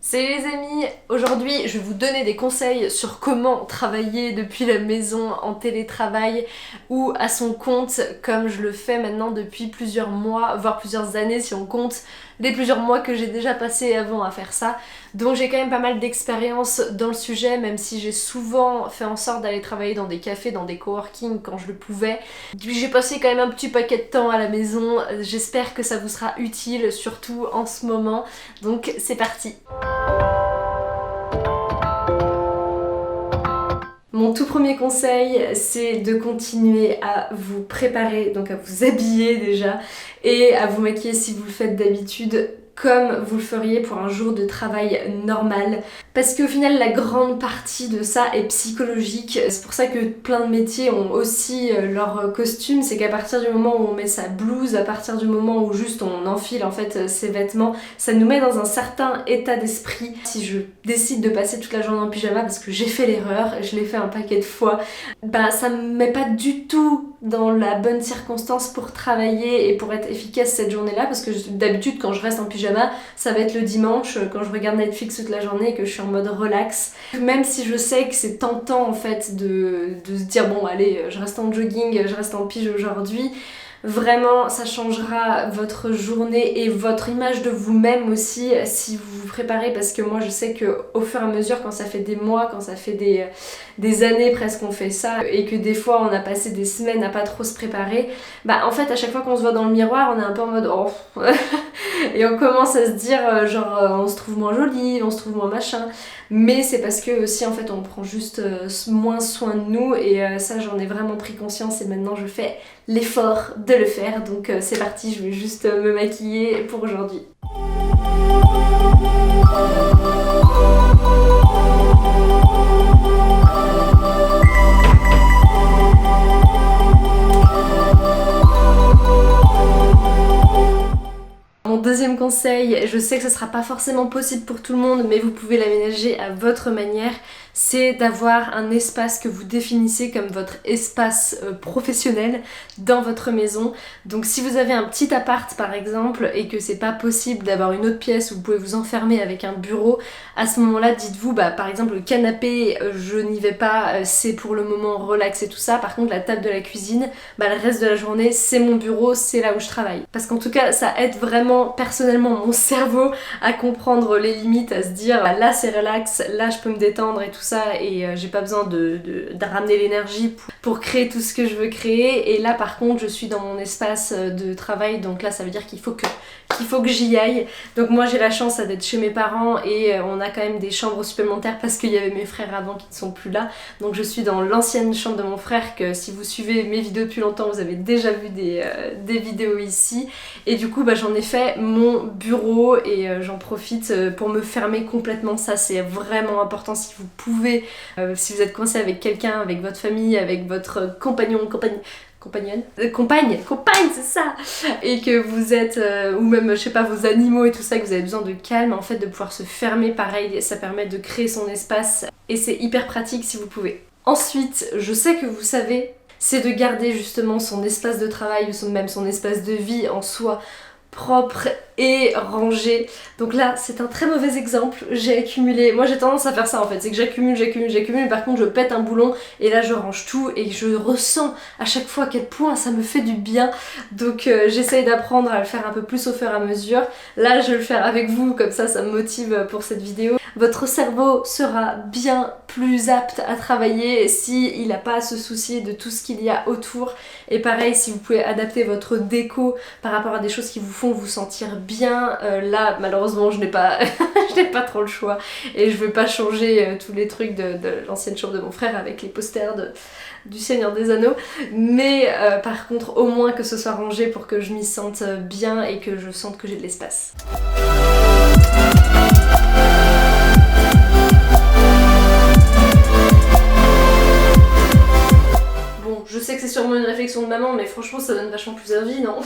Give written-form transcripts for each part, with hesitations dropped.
Salut les amis, aujourd'hui je vais vous donner des conseils sur comment travailler depuis la maison en télétravail ou à son compte comme je le fais maintenant depuis plusieurs mois, voire plusieurs années si on compte les plusieurs mois que j'ai déjà passé avant à faire ça. Donc j'ai quand même pas mal d'expérience dans le sujet, même si j'ai souvent fait en sorte d'aller travailler dans des cafés, dans des coworking quand je le pouvais. J'ai passé quand même un petit paquet de temps à la maison, j'espère que ça vous sera utile, surtout en ce moment. Donc c'est parti. Mon tout premier conseil, c'est de continuer à vous préparer, donc à vous habiller déjà, et à vous maquiller si vous le faites d'habitude, comme vous le feriez pour un jour de travail normal. Parce qu'au final, la grande partie de ça est psychologique. C'est pour ça que plein de métiers ont aussi leur costume. C'est qu'à partir du moment où on met sa blouse, à partir du moment où juste on enfile en fait ses vêtements, ça nous met dans un certain état d'esprit. Si je décide de passer toute la journée en pyjama parce que j'ai fait l'erreur, je l'ai fait un paquet de fois, bah ça me met pas du tout dans la bonne circonstance pour travailler et pour être efficace cette journée-là, parce que d'habitude quand je reste en pyjama, ça va être le dimanche quand je regarde Netflix toute la journée et que je suis en mode relax. Même si je sais que c'est tentant en fait de se dire bon allez, je reste en jogging, je reste en pyjama aujourd'hui, vraiment ça changera votre journée et votre image de vous-même aussi si vous vous préparez, parce que moi je sais que au fur et à mesure, quand ça fait des mois, quand ça fait des années presque qu'on fait ça et que des fois on a passé des semaines à pas trop se préparer, bah en fait à chaque fois qu'on se voit dans le miroir on est un peu en mode oh et on commence à se dire on se trouve moins jolie, on se trouve moins machin, mais c'est parce que aussi en fait on prend juste moins soin de nous et ça j'en ai vraiment pris conscience et maintenant je fais l'effort de le faire, donc c'est parti, je vais juste me maquiller pour aujourd'hui. Mon deuxième conseil, je sais que ce sera pas forcément possible pour tout le monde, mais vous pouvez l'aménager à votre manière, c'est d'avoir un espace que vous définissez comme votre espace professionnel dans votre maison. Donc si vous avez un petit appart par exemple et que c'est pas possible d'avoir une autre pièce où vous pouvez vous enfermer avec un bureau, à ce moment-là dites-vous par exemple le canapé je n'y vais pas, c'est pour le moment relax et tout ça. Par contre la table de la cuisine, le reste de la journée c'est mon bureau, c'est là où je travaille. Parce qu'en tout cas ça aide vraiment personnellement mon cerveau à comprendre les limites, à se dire là c'est relax, là je peux me détendre et tout ça, et j'ai pas besoin de ramener l'énergie pour créer tout ce que je veux créer. Et là par contre je suis dans mon espace de travail, donc là ça veut dire qu'il faut que j'y aille. Donc moi j'ai la chance d'être chez mes parents et on a quand même des chambres supplémentaires parce qu'il y avait mes frères avant qui ne sont plus là. Donc je suis dans l'ancienne chambre de mon frère, que si vous suivez mes vidéos depuis longtemps vous avez déjà vu des vidéos ici. Et du coup j'en ai fait mon bureau et j'en profite pour me fermer complètement. Ça c'est vraiment important si vous pouvez, si vous êtes coincé avec quelqu'un, avec votre famille, avec votre compagne, c'est ça, et que vous êtes, ou même je sais pas, vos animaux et tout ça, que vous avez besoin de calme, en fait de pouvoir se fermer, pareil, ça permet de créer son espace et c'est hyper pratique si vous pouvez. Ensuite, je sais que vous savez, c'est de garder justement son espace de travail ou même son espace de vie en soi propre et rangé. Donc là c'est un très mauvais exemple, j'ai accumulé, moi j'ai tendance à faire ça en fait, c'est que j'accumule, par contre je pète un boulon et là je range tout et je ressens à chaque fois à quel point ça me fait du bien. Donc j'essaye d'apprendre à le faire un peu plus au fur et à mesure. Là je vais le faire avec vous, comme ça me motive pour cette vidéo. Votre cerveau sera bien plus apte à travailler si il n'a pas à se soucier de tout ce qu'il y a autour. Et pareil, si vous pouvez adapter votre déco par rapport à des choses qui vous font vous sentir bien, là malheureusement je n'ai pas je n'ai pas trop le choix et je veux pas changer tous les trucs de l'ancienne chambre de mon frère avec les posters du Seigneur des Anneaux, mais par contre au moins que ce soit rangé pour que je m'y sente bien et que je sente que j'ai de l'espace. Je sais que c'est sûrement une réflexion de maman, mais franchement ça donne vachement plus envie, non?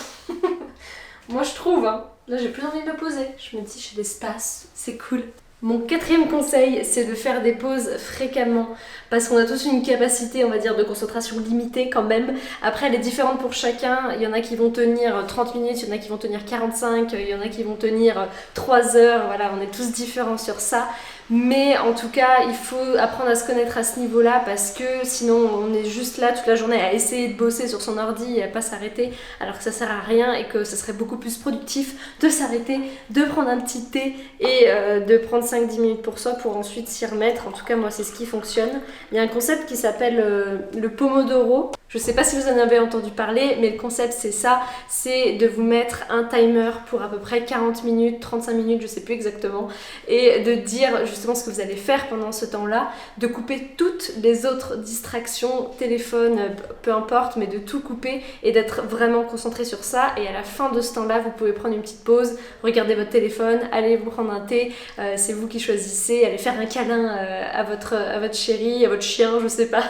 Moi je trouve, hein. Là j'ai plus envie de me poser. Je me dis j'ai l'espace, c'est cool. Mon quatrième conseil, c'est de faire des pauses fréquemment parce qu'on a tous une capacité, on va dire, de concentration limitée quand même. Après, elle est différente pour chacun. Il y en a qui vont tenir 30 minutes, il y en a qui vont tenir 45, il y en a qui vont tenir 3 heures. Voilà, on est tous différents sur ça. Mais en tout cas, il faut apprendre à se connaître à ce niveau-là parce que sinon on est juste là toute la journée à essayer de bosser sur son ordi et à pas s'arrêter alors que ça sert à rien et que ça serait beaucoup plus productif de s'arrêter, de prendre un petit thé et de prendre 5-10 minutes pour soi pour ensuite s'y remettre. En tout cas, moi, c'est ce qui fonctionne. Il y a un concept qui s'appelle le Pomodoro. Je sais pas si vous en avez entendu parler, mais le concept c'est ça, c'est de vous mettre un timer pour à peu près 40 minutes, 35 minutes, je sais plus exactement, et de dire justement ce que vous allez faire pendant ce temps-là, de couper toutes les autres distractions, téléphone, peu importe, mais de tout couper et d'être vraiment concentré sur ça. Et à la fin de ce temps-là, vous pouvez prendre une petite pause, regarder votre téléphone, aller vous prendre un thé, c'est vous qui choisissez, aller faire un câlin à votre chéri, à votre chien, je sais pas.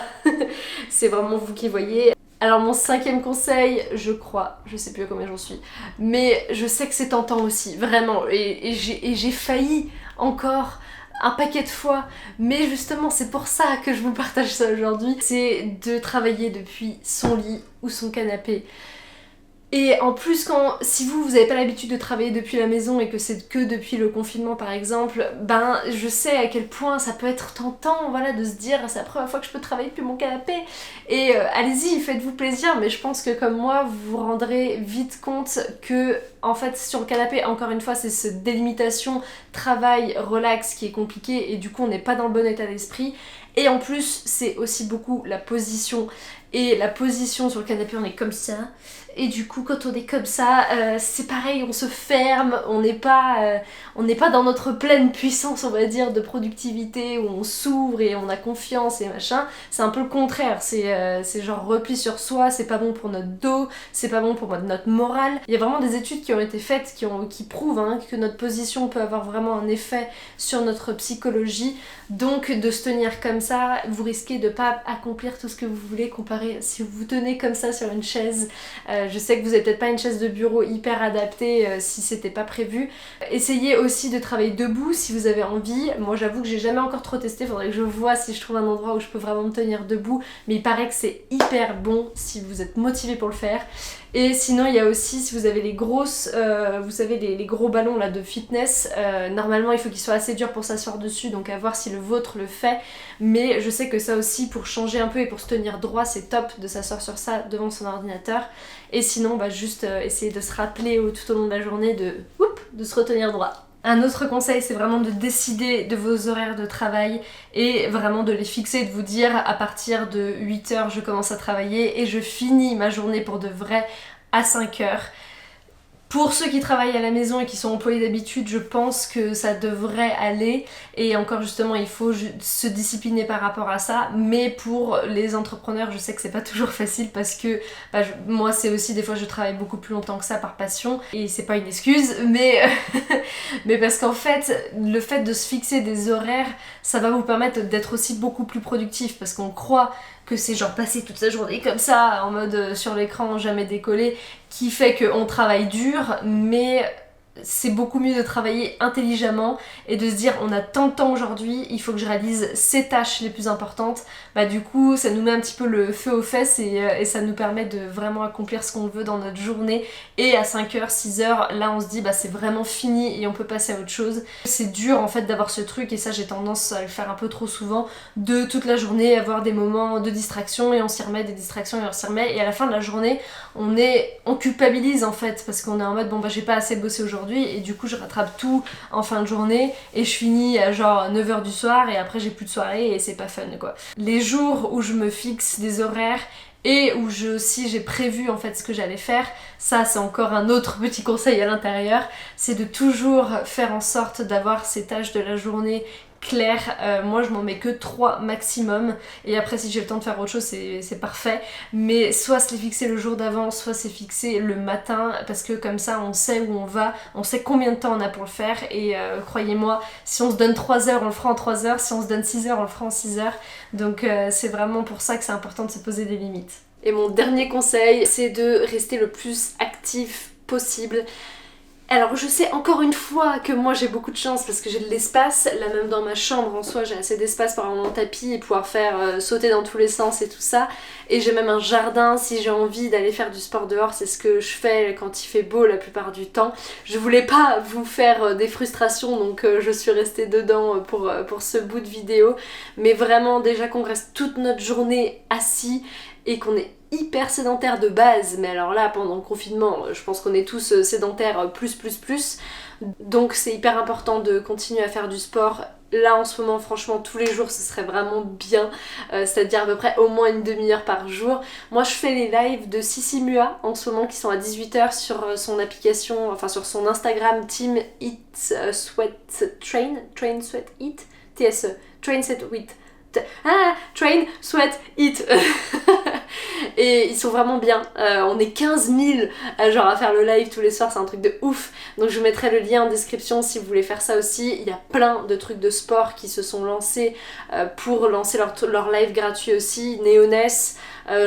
C'est vraiment vous qui voyez. Alors mon cinquième conseil, je crois, je sais plus à combien j'en suis, mais je sais que c'est tentant aussi, vraiment, et j'ai failli encore un paquet de fois, mais justement c'est pour ça que je vous partage ça aujourd'hui, c'est de travailler depuis son lit ou son canapé. Et en plus, si vous n'avez pas l'habitude de travailler depuis la maison et que c'est que depuis le confinement par exemple, ben je sais à quel point ça peut être tentant, voilà, de se dire c'est la première fois que je peux travailler depuis mon canapé. Et allez-y, faites-vous plaisir, mais je pense que comme moi, vous vous rendrez vite compte que en fait sur le canapé, encore une fois, c'est cette délimitation travail-relax qui est compliquée et du coup on n'est pas dans le bon état d'esprit. Et en plus, c'est aussi beaucoup la position. Et la position sur le canapé, on est comme ça. Et du coup, quand on est comme ça, c'est pareil, on se ferme, on n'est pas dans notre pleine puissance, on va dire, de productivité, où on s'ouvre et on a confiance et machin. C'est un peu le contraire, c'est genre repli sur soi, c'est pas bon pour notre dos, c'est pas bon pour notre morale. Il y a vraiment des études qui ont été faites qui prouvent que notre position peut avoir vraiment un effet sur notre psychologie. Donc de se tenir comme ça, vous risquez de pas accomplir tout ce que vous voulez comparé si vous vous tenez comme ça sur une chaise. Je sais que vous n'avez peut-être pas une chaise de bureau hyper adaptée si c'était pas prévu. Essayez aussi de travailler debout si vous avez envie. Moi j'avoue que j'ai jamais encore trop testé, faudrait que je vois si je trouve un endroit où je peux vraiment me tenir debout, mais il paraît que c'est hyper bon si vous êtes motivé pour le faire. Et sinon il y a aussi, si vous avez les grosses, vous savez les gros ballons là de fitness, normalement il faut qu'ils soient assez durs pour s'asseoir dessus, donc à voir si le vôtre le fait, mais je sais que ça aussi pour changer un peu et pour se tenir droit c'est top de s'asseoir sur ça devant son ordinateur. Et sinon juste essayer de se rappeler tout au long de la journée de se retenir droit. Un autre conseil, c'est vraiment de décider de vos horaires de travail et vraiment de les fixer, de vous dire à partir de 8h je commence à travailler et je finis ma journée pour de vrai à 5h. Pour ceux qui travaillent à la maison et qui sont employés d'habitude, je pense que ça devrait aller. Et encore justement, il faut se discipliner par rapport à ça. Mais pour les entrepreneurs, je sais que c'est pas toujours facile parce que moi, c'est aussi des fois je travaille beaucoup plus longtemps que ça par passion. Et c'est pas une excuse, mais parce qu'en fait, le fait de se fixer des horaires, ça va vous permettre d'être aussi beaucoup plus productif. Parce qu'on croit que c'est genre passer toute sa journée comme ça, en mode sur l'écran, jamais décollé, qui fait qu'on travaille dur, mais c'est beaucoup mieux de travailler intelligemment et de se dire on a tant de temps aujourd'hui, il faut que je réalise ces tâches les plus importantes. Du coup ça nous met un petit peu le feu aux fesses et ça nous permet de vraiment accomplir ce qu'on veut dans notre journée. Et à 5h, 6h, là on se dit c'est vraiment fini et on peut passer à autre chose. C'est dur en fait d'avoir ce truc, et ça j'ai tendance à le faire un peu trop souvent, de toute la journée avoir des moments de distraction et on s'y remet, des distractions et on s'y remet, et à la fin de la journée on culpabilise en fait parce qu'on est en mode j'ai pas assez bossé aujourd'hui et du coup je rattrape tout en fin de journée et je finis à genre 9h du soir et après j'ai plus de soirée et c'est pas fun quoi. Les jours où je me fixe des horaires et où si j'ai prévu en fait ce que j'allais faire, ça c'est encore un autre petit conseil à l'intérieur, c'est de toujours faire en sorte d'avoir ces tâches de la journée claires. Moi je m'en mets que 3 maximum et après si j'ai le temps de faire autre chose c'est parfait, mais soit se les fixer le jour d'avant, soit c'est fixé le matin parce que comme ça on sait où on va, on sait combien de temps on a pour le faire et croyez-moi, si on se donne 3 heures on le fera en 3 heures, si on se donne 6 heures on le fera en 6 heures, donc c'est vraiment pour ça que c'est important de se poser des limites. Et mon dernier conseil, c'est de rester le plus actif possible. Alors je sais encore une fois que moi j'ai beaucoup de chance parce que j'ai de l'espace, là même dans ma chambre en soi j'ai assez d'espace pour avoir mon tapis et pouvoir faire sauter dans tous les sens et tout ça, et j'ai même un jardin si j'ai envie d'aller faire du sport dehors, c'est ce que je fais quand il fait beau la plupart du temps. Je voulais pas vous faire des frustrations donc je suis restée dedans pour ce bout de vidéo, mais vraiment déjà qu'on reste toute notre journée assis et qu'on est hyper sédentaire de base, mais alors là pendant le confinement je pense qu'on est tous sédentaires plus. Donc c'est hyper important de continuer à faire du sport. Là en ce moment franchement tous les jours ce serait vraiment bien, c'est-à-dire à peu près au moins une demi-heure par jour. Moi je fais les lives de Sissi Mua en ce moment qui sont à 18h sur son application, enfin sur son Instagram Team Eat Sweat Train Sweat Eat TSE Train Sweat Eat Train Sweat Eat et ils sont vraiment bien, on est 15 000 genre à faire le live tous les soirs, c'est un truc de ouf, donc je vous mettrai le lien en description si vous voulez faire ça aussi. Il y a plein de trucs de sport qui se sont lancés pour lancer leur live gratuit aussi, Néoness,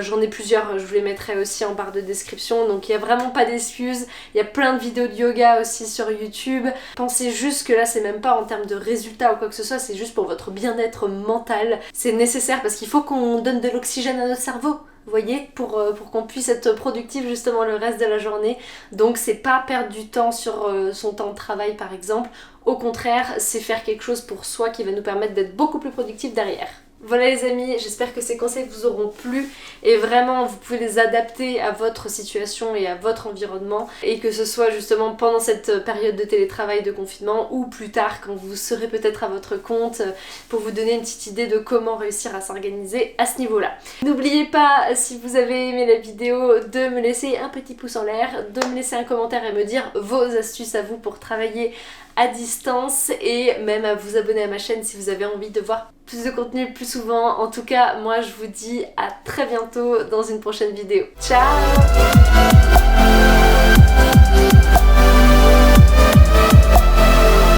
j'en ai plusieurs, je vous les mettrai aussi en barre de description, donc il n'y a vraiment pas d'excuses. Il y a plein de vidéos de yoga aussi sur YouTube. Pensez juste que là c'est même pas en termes de résultats ou quoi que ce soit, c'est juste pour votre bien-être mental, c'est nécessaire parce qu'il faut qu'on donne de l'oxygène à notre cerveau, vous voyez, pour qu'on puisse être productif justement le reste de la journée. Donc c'est pas perdre du temps sur son temps de travail par exemple, au contraire c'est faire quelque chose pour soi qui va nous permettre d'être beaucoup plus productif derrière. Voilà les amis, j'espère que ces conseils vous auront plu et vraiment vous pouvez les adapter à votre situation et à votre environnement, et que ce soit justement pendant cette période de télétravail, de confinement, ou plus tard quand vous serez peut-être à votre compte, pour vous donner une petite idée de comment réussir à s'organiser à ce niveau-là. N'oubliez pas, si vous avez aimé la vidéo, de me laisser un petit pouce en l'air, de me laisser un commentaire et me dire vos astuces à vous pour travailler à distance, et même à vous abonner à ma chaîne si vous avez envie de voir plus de contenu plus souvent. En tout cas, moi je vous dis à très bientôt dans une prochaine vidéo. Ciao!